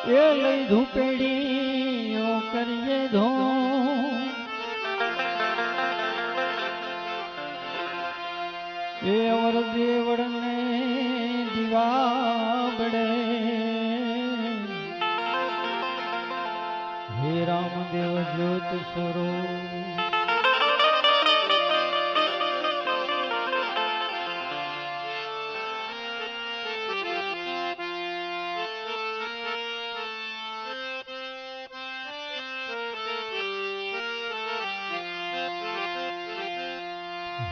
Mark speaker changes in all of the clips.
Speaker 1: એ લઈ ધૂપેડી ઓ કરીએ ધૂમ એ અવર દેવડને દિવાબડે હે રામદેવ જ્યોત સ્વરૂપ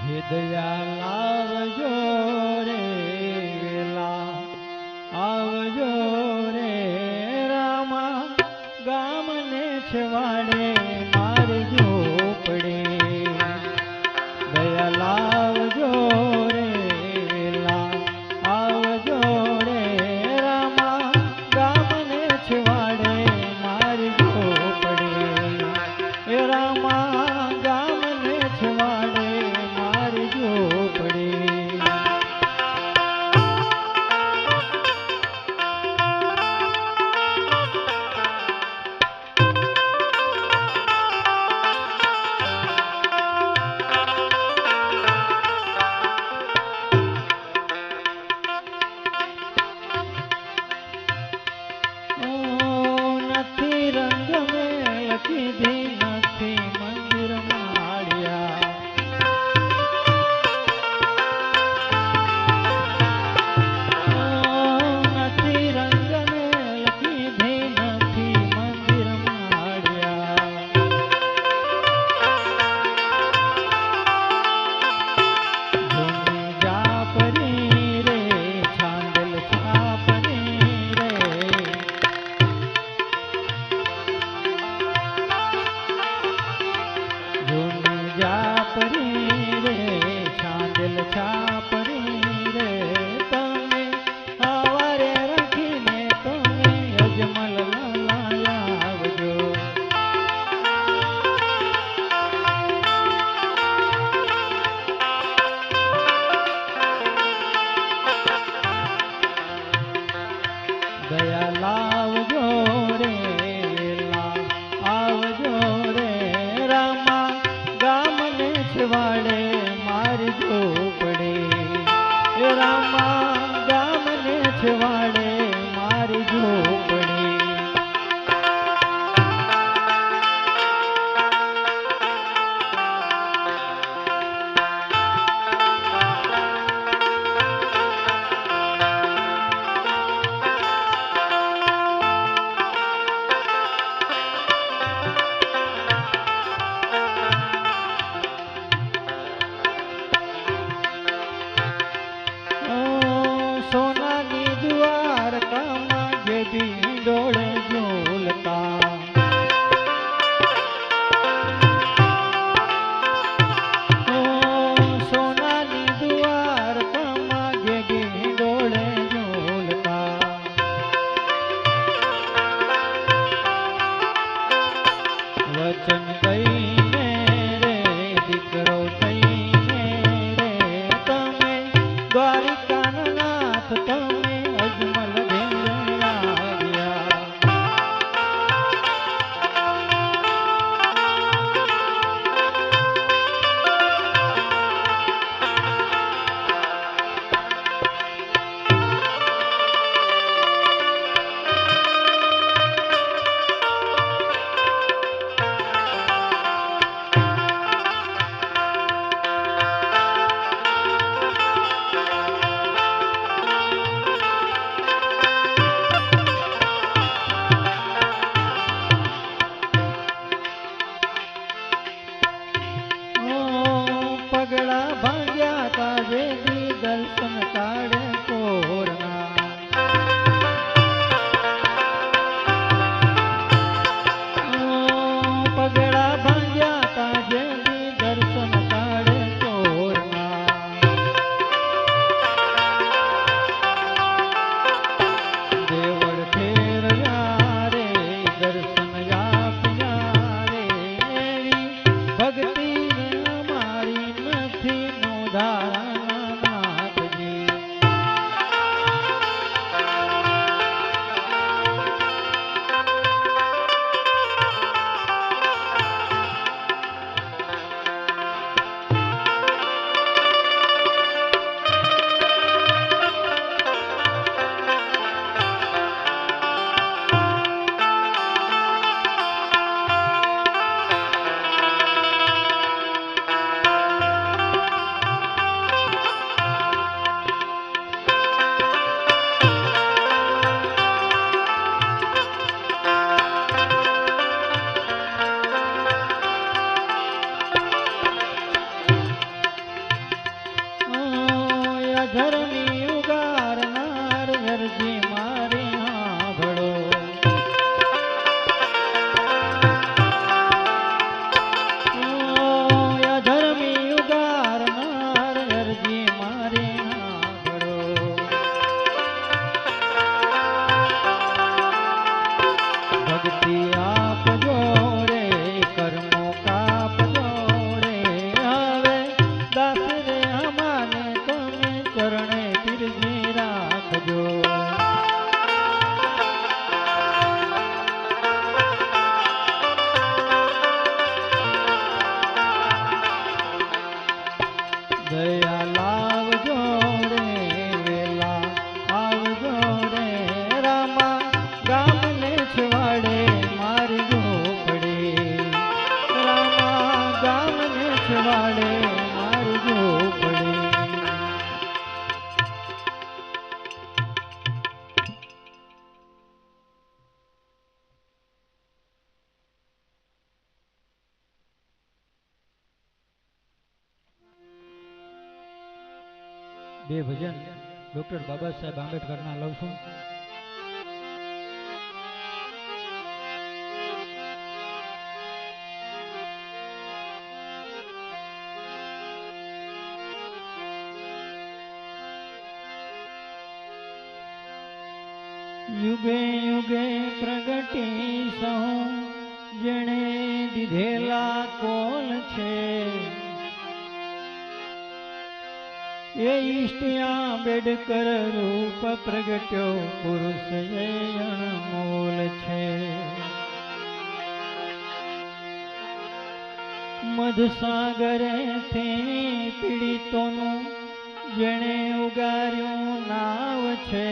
Speaker 1: હે દયાલ આવજો રે વેલા આવજો રે રામા ગામને છવાડે મારી ઝૂંપડે દયાલ આવજો રે વેલા આવજો રે રામા ગામને છવાડે મારી ઝૂંપડે એ રામા ગામને છવાડે છવાડે મારી ઝૂંપડી બે ભજન ડોક્ટર બાબા સાહેબ આંબેડકરના લઉં છું. યુગે યુગે પ્રગટી સહુ જેણે દીધેલા કોલ છે, એ ઈષ્ટ આંબેડકર રૂપ પ્રગટ્યો પુરુષ એ અણમોલ છે. મધસાગરેથી પીડિતોનું જેણે ઉગાર્યું નાવ છે,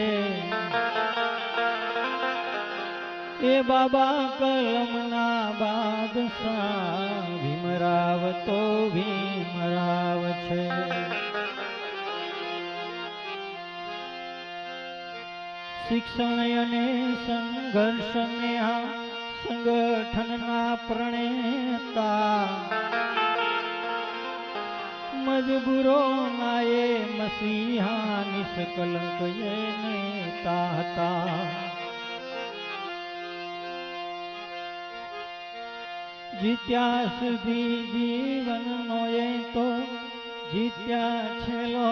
Speaker 1: એ બાબા કલમના બાદશાહ ભીમરાવ તો ભીમરાવ છે. શિક્ષણ અને સંઘર્ષને આ સંગઠનના પ્રણેતા, મજબૂરો નાએ મસીહા નિષ્કલંક એ નેતા હતા. જીત્યા સુધી જીવનનો એ તો જીત્યા છેલ્લો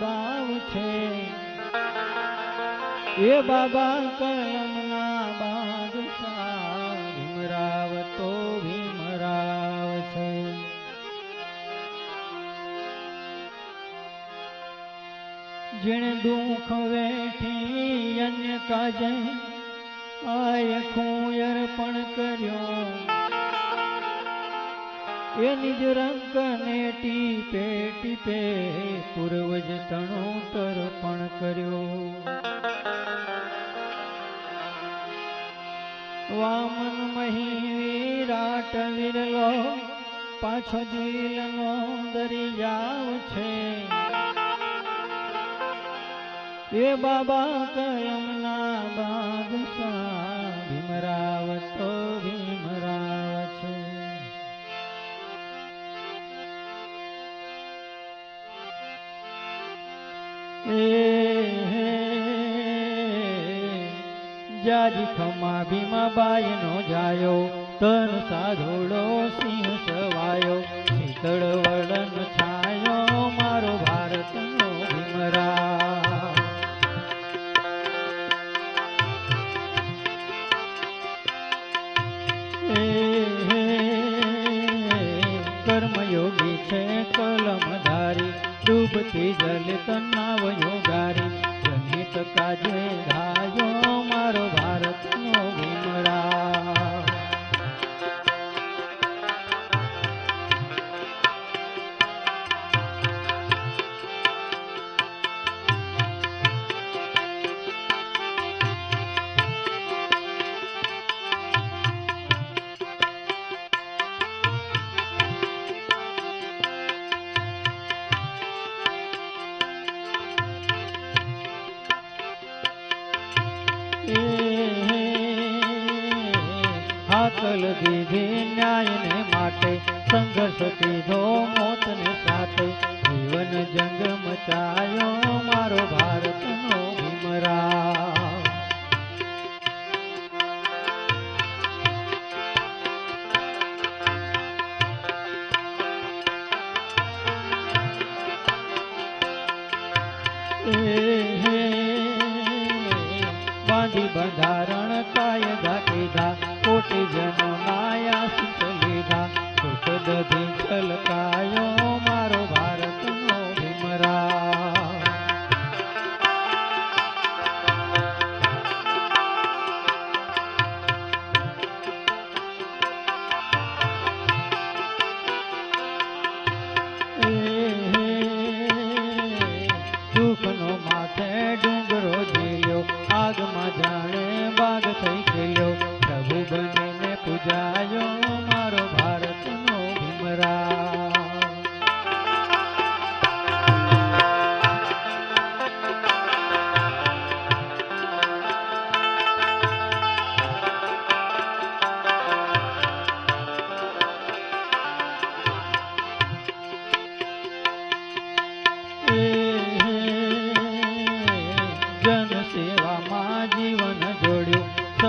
Speaker 1: દાવ છે, એ બાબા કલમના બાદશાહ ભીમરાવ તો ભીમરાવ છે. જેણે દુઃખ વેઠી અન્ય કાજે આયખું અર્પણ કર્યો, એ નિજ રંગ ને ટીપે ટીપે પૂર્વજ તણું તર્પણ કર્યો. વામન મહી વિરાટ વિરલો પાછો દિલનો દરિયાવ છે, એ બાબા કલમના બાદશાહ ભીમરાવ તો ભીમરાવ છે. જાજી ખમા ભીમાબાઈ નો જાયો, તન સાધોડો સિંહ સવાયો, શીતળ વળન છાયો મારો ભારતનો ભીમરાવ. કર્મયોગી છે કલમધારી, ડૂબતી જલ તનાવયો ગારી, જનિત કાજે ગાયો મારો ભારતનો ભીમરાવ. હાકલ દીધી ન્યાયને માટે, સંઘર્ષ કીધો મોતને સાથે, જીવન જંગ મચાયો મારો ભારતનો ભીમરાવ. બાંધી બંધારણ કાયદા કીધા, કોટી જનો નાયાશીષ લીધા, સુખ દધી છલકાયો મારો ભારતનો ભીમરાવ. દુઃખનો માથે ડુંગરો ઝીલ્યો, આગમાં જાણે બાગ થઈ ગયો, પ્રભુ બનીને પૂજાયો મારો ભારતનો ભીમરાવ.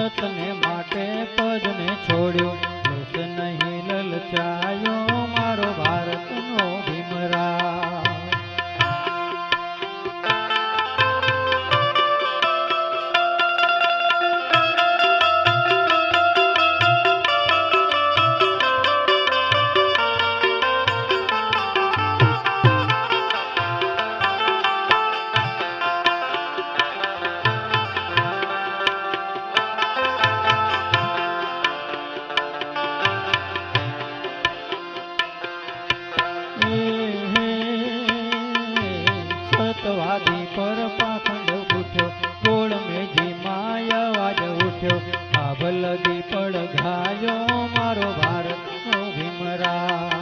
Speaker 1: સતને માટે પદને છોડ્યો, દેશ નહીં લલચાયો મારો ભારતનો ભીમરાવ. સતવાદી પર પાખંડ ઉઠ્યો, ગોળ મેજી માય અવાજ ઉઠ્યો, આભલગી પડઘાયો મારો ભારતનો ભીમરાવ.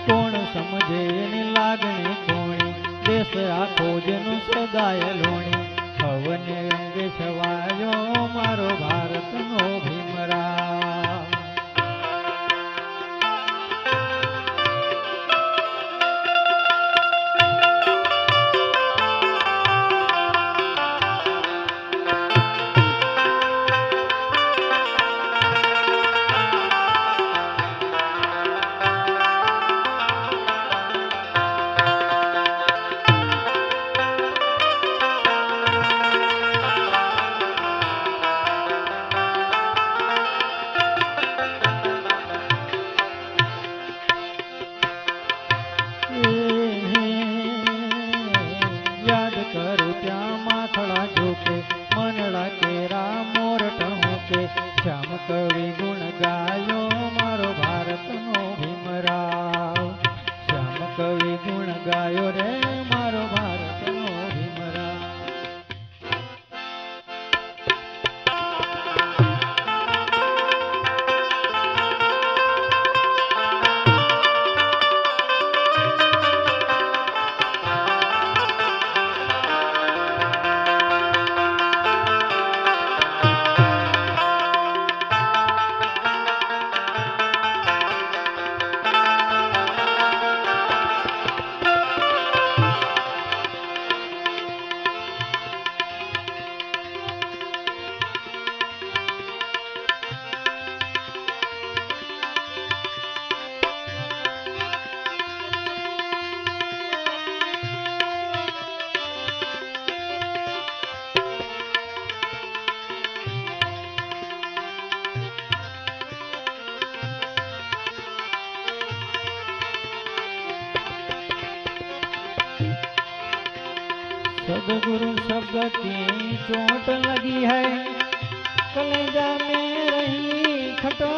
Speaker 1: કોણ સમજે એની લાગણી કોણી, દેશ આખો જેનું સદાય લોણી, હવને અંગે છવાયો મારો ભારતનો ભીમરાવ. યાદ કરું ત્યાં માથડા ઝૂકે, મનડા કેરા મોરટ મૂકે, શ્યામ કવિ ગુણ ગાયો મારો ભારતનો ભીમરાવ. શ્યામ કવિ ગુણ ગાયો રે મારો ભારતનો ભીમરાવ. सदगुरु शब्द की चोट लगी है, कलेजा में रही खटो.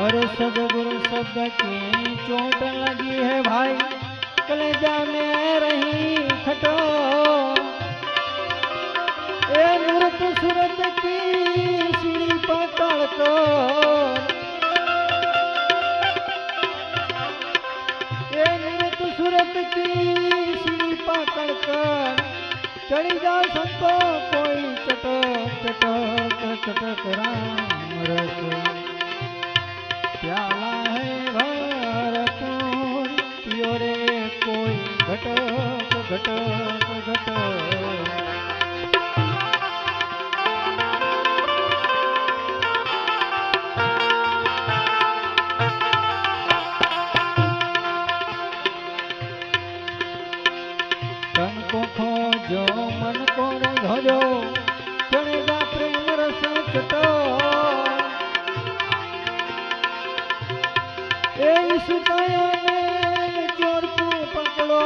Speaker 1: अरे सदगुरु शब्द की चोट लगी है भाई, कलेजा में रही खटो. ए नृत सूरत की सीढ़ी पकड़ को, सूरत की सीढ़ी पकड़ कर चढ़ी जा संतो, कोई चटक चटक चटक राम रस प्याला है भरपूर, पियो रे कोई घटक घटक घटक. तन को खोजो मन को रंगो, चढ़ेगा प्रेम रस चटो. इस काया में चोर को पकड़ो,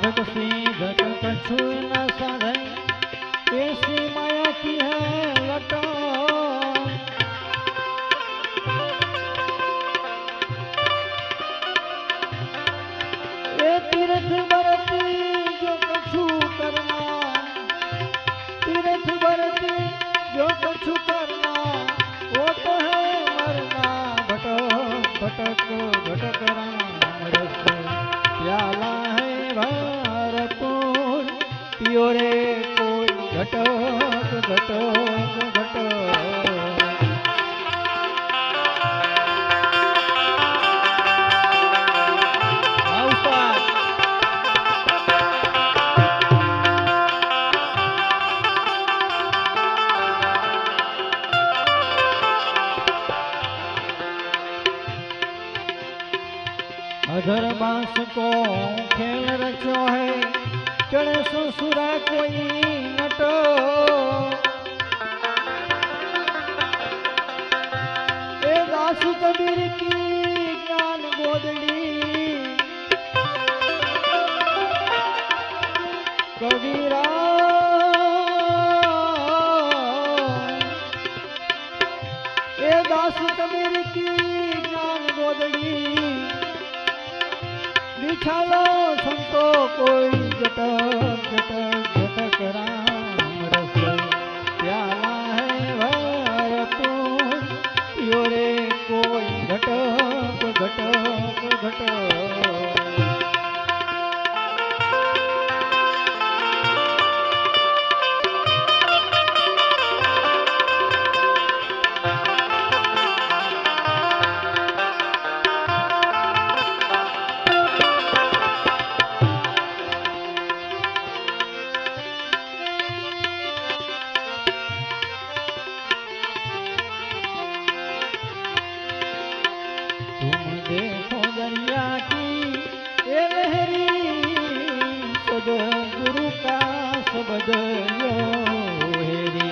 Speaker 1: साधक सीधक कछु न साधे, ऐसी माया की है लटो। ये तीर्थ बरती जो कछु करना, तीर्थ बरती जो कछु करना, वो तो है मरना। भटक भटक भटक राम रस प्याला है भरपूर, पियो रे कोई घटक घटक घटक। अधर बांस को खेल रचो है, चढ़े ससुरा कोई नटो। ए दास कबीर की ज्ञान गोदड़ी, कबीरा ए दास कबीर की ज्ञान गोदड़ी, बिछालो संतो कोई जटक जटक जटक राम रस प्याला है भरपूर, पियो रे कोई घटक घटक घटक। देखो दरिया की ये लहरी, सदगुरु का शब्द यो हेरी।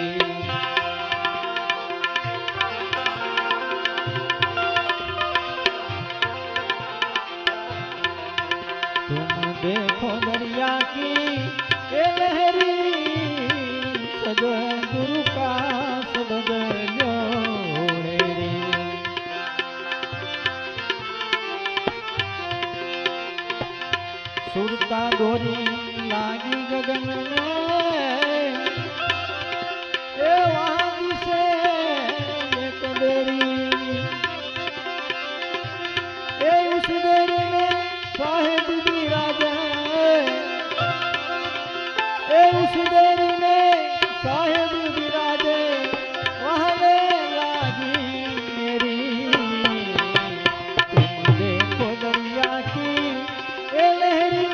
Speaker 1: तुम देखो दरिया की ये लहरी, सदगुरु का शब्द यो हेरी। सुरता डोरी लागी गगन में, ए वहां से एक बेरी, ए उस बेरी में साहेब विराजे, ए उस बेरी में साहेब विराजे, वहां लागी मेरी। तुम देखो दरिया की ए लहरी,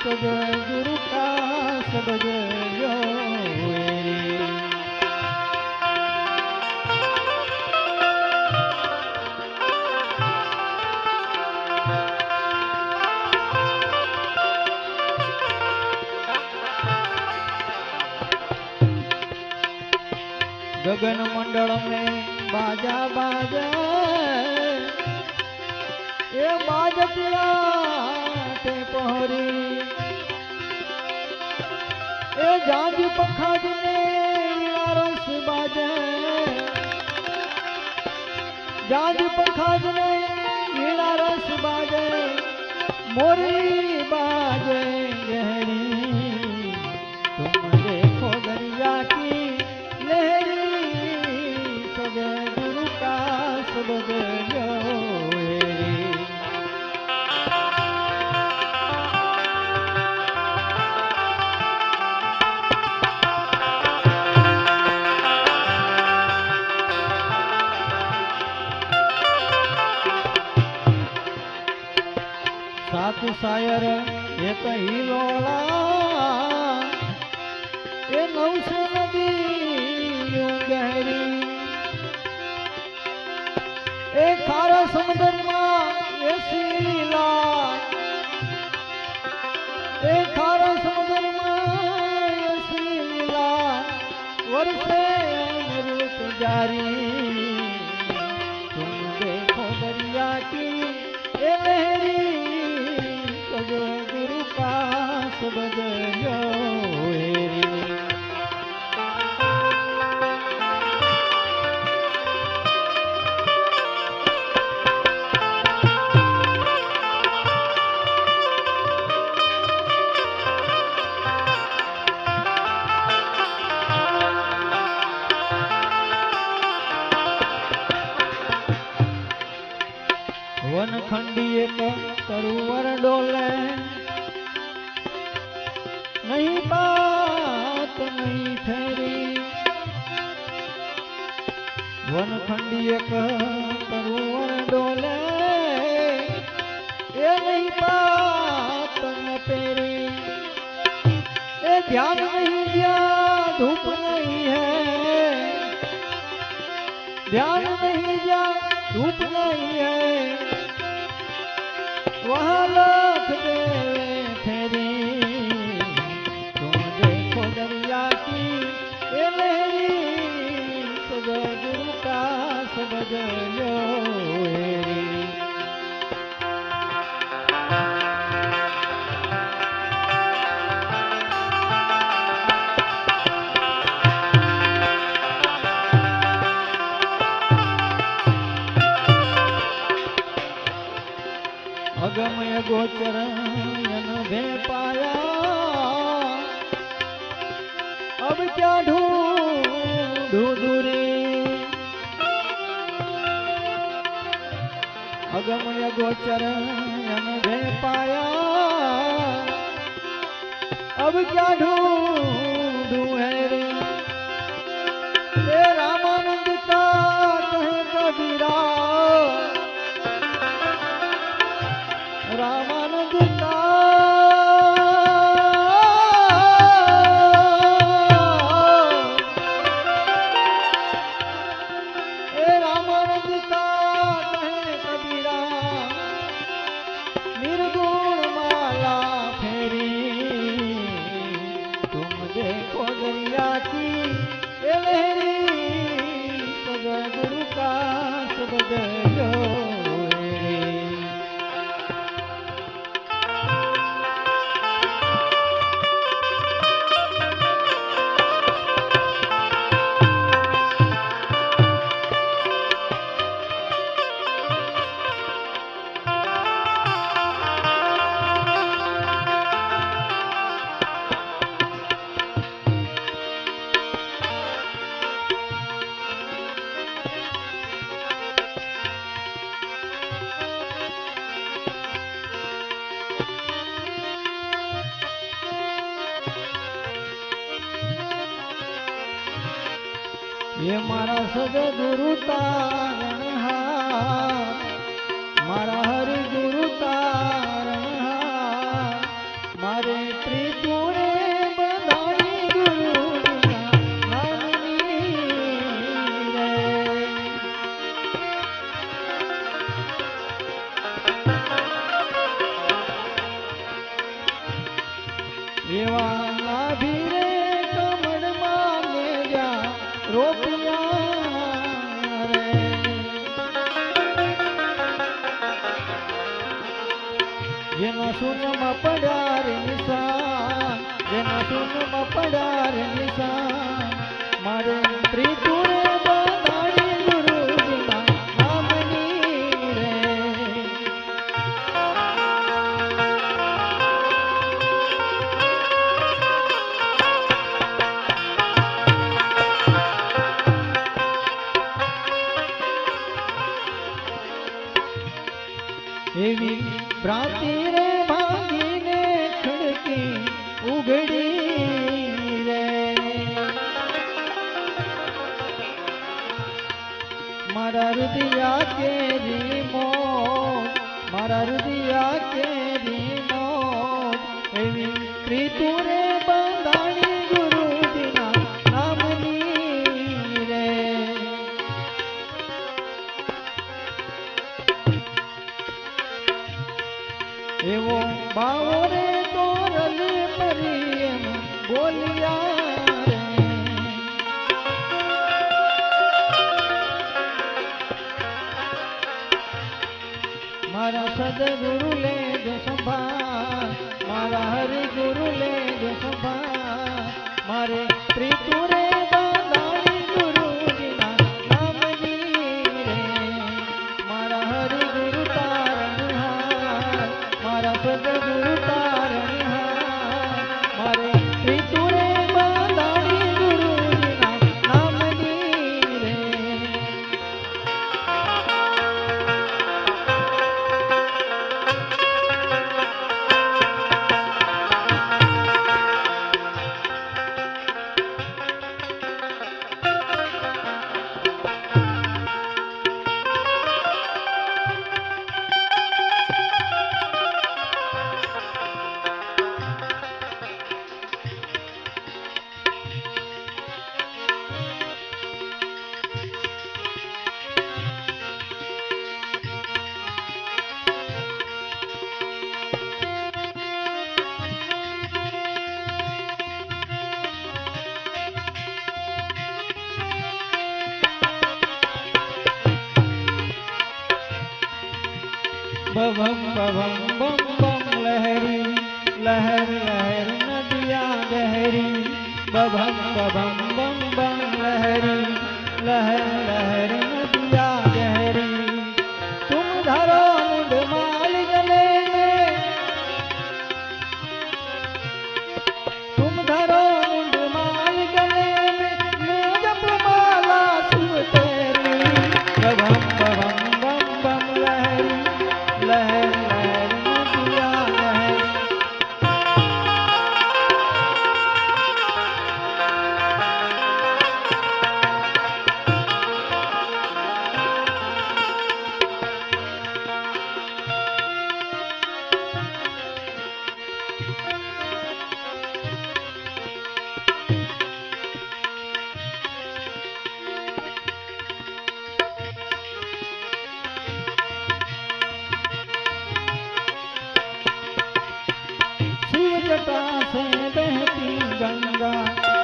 Speaker 1: सदगुरु का शब्द यो हेरी। गगन मंडल में बाजा बाजा, ये बाजतिया ते पहरी, ए जांज पखाज ने रस बाजे, जांज पखाज ने वीणा रस बाजे, मोरली बाजे गहरी। तुम देखो दरिया की लहरी, सदगुरु का शब्द यो हेरी। सात सायर एक ही लोला, ये नौ से नदी यूं गहरी, एक खारा समुद्र में ऐसी लीला, एक खारा समुद्र में ऐसी लीला, वर्षे अमृत जारी। तुम देखो दरिया की ये लहरी, सदगुरु का બદલ્યો હેરી. વનખંડી એક તરુવર ડોલે, નહીં પાત નહીં ફેરી. વનખંડી એક તરુવર ડોલે, એ નહીં પાત ન પેરી. એ ધ્યાન નહીં જ્યાં ધૂપ નહીં હૈ, ધ્યાન નહીં જ્યાં धूप नहीं है, वहाँ लाख देवे फेरी. तुम देखो दरिया की ये लहरी, सदगुरु का सबदलो हेरी. अगमय गोचर यन भे पाया, अब क्या ढूंढूं दूरी. अगमय गोचर यन भे पाया, अब क्या ढूंढूं हेरी. रामानंद का कहे कबीरा, रामानंद का रामानंद का कहे कबीरा, निर्गुण माला फेरी. तुम देखो दरिया की ये लहरी, सदगुरु का सबदलो. ये मारा सदगुरु तारणहार, मारा हरि गुरु तारणहार. मारे त्रिपुरे बंधाई गुरु नामनी रे. एवा नाभि रे कमળ माने जा रोपिया रे. जेना शून्यમાં પડ્યા રે નિશાન, જેના શૂન્યમાં પડ્યા રે નિશાન. મારે ત્રિપુરે બંધાણી ગુરુજીના નામની રે. એવી ભ્રાંતિ રે ભાંગીને ખડકી ઉઘડી રે. મારા હૃદયા કેરી મોત, મારા હૃદયા કેરી મોત. એવી ત્રિપુરે બંધાણી ગુરુજીના નામની રે. એવો બાવો રે તોરલ પરી એમ બોલિયા રે. મારા સદગુરુ લેજો સંભાળ, मारा हरि गुरु ले जो संभार मारे प्रीतु रे बांधाणी गुरु जीना नाम रे मारा हरि गुरु तारण हार मारा सदगुरु तारण हार मारे प्रीतु रे बांधाणी गुरु जीना नाम रे बम बम बम बम लहरी लहर लहर नदियाँ गहरी बम बम बम बम लहरी लहर लहर नदियाँ गहरी तुम धरो मुंड माल गले में तुम धरो मुंड माल गले में मैं जप माला शिव तेरी बम बम बम बम लहरी लहर लहर नदियाँ गहरी शिव जटा से बहती गंगा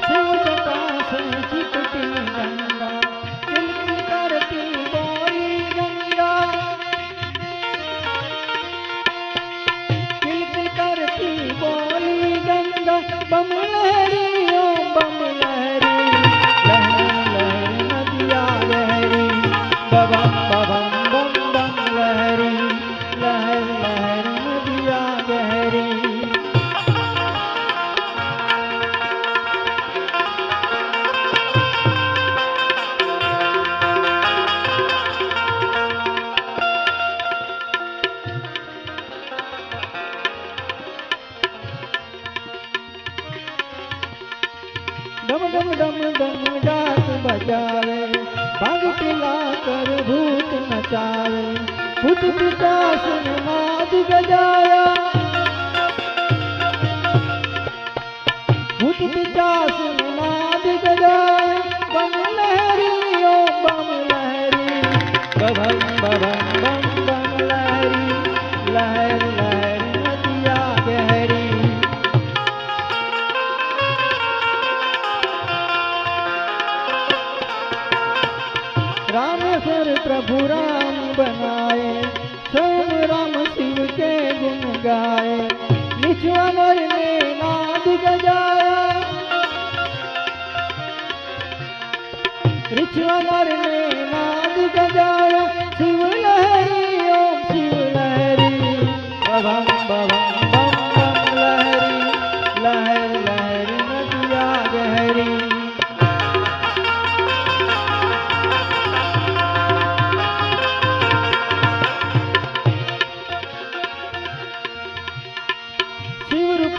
Speaker 1: शिव जटा से चिपटी गंगा किलकिल करती बोली गंगा किलकिल करती बोली गंगा बम लहरी ओम बम लहरी लहर लहर नदियाँ गहरी बम बम बम बम लहरी लहर लहर नदियाँ गहरी डम डम डम डम डाक बजावे भाग पिला कर भूत नचावे भूत पिशाच ने नाद गजाया भूत पिशाच ने नाद गजाया बम लहरी ओ बम लहरी बम बम बम बम लहरी लहर लहर नदियाँ गहरी रामेश्वर प्रभु राम बनाए स्वयं राम शिव के गुण गाए निचवानर ने नाद गजाया रिचवानर ने नाद गजाया शिव लहरी ओम शिव लहरी बम बम बम बम लहरी लहर लहर नदियाँ गहरी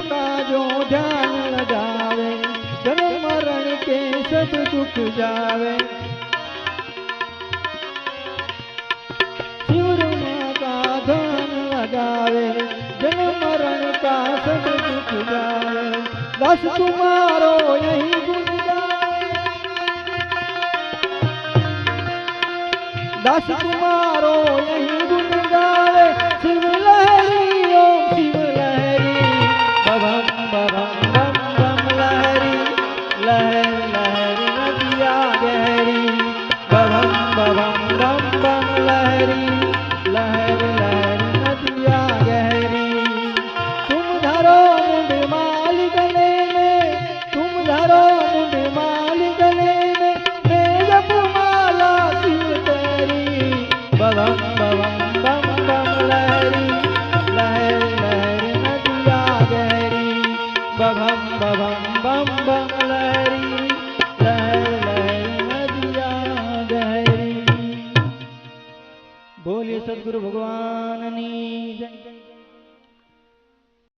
Speaker 1: का जो ध्यान लगावे जन्म मरण के सब दुख जावे शिवरुमा का ध्यान लगावे जन्म मरण का सब दुख जावे दास तुम्हारो यही गुण गाए दास तुम्हारो यही गुण गाए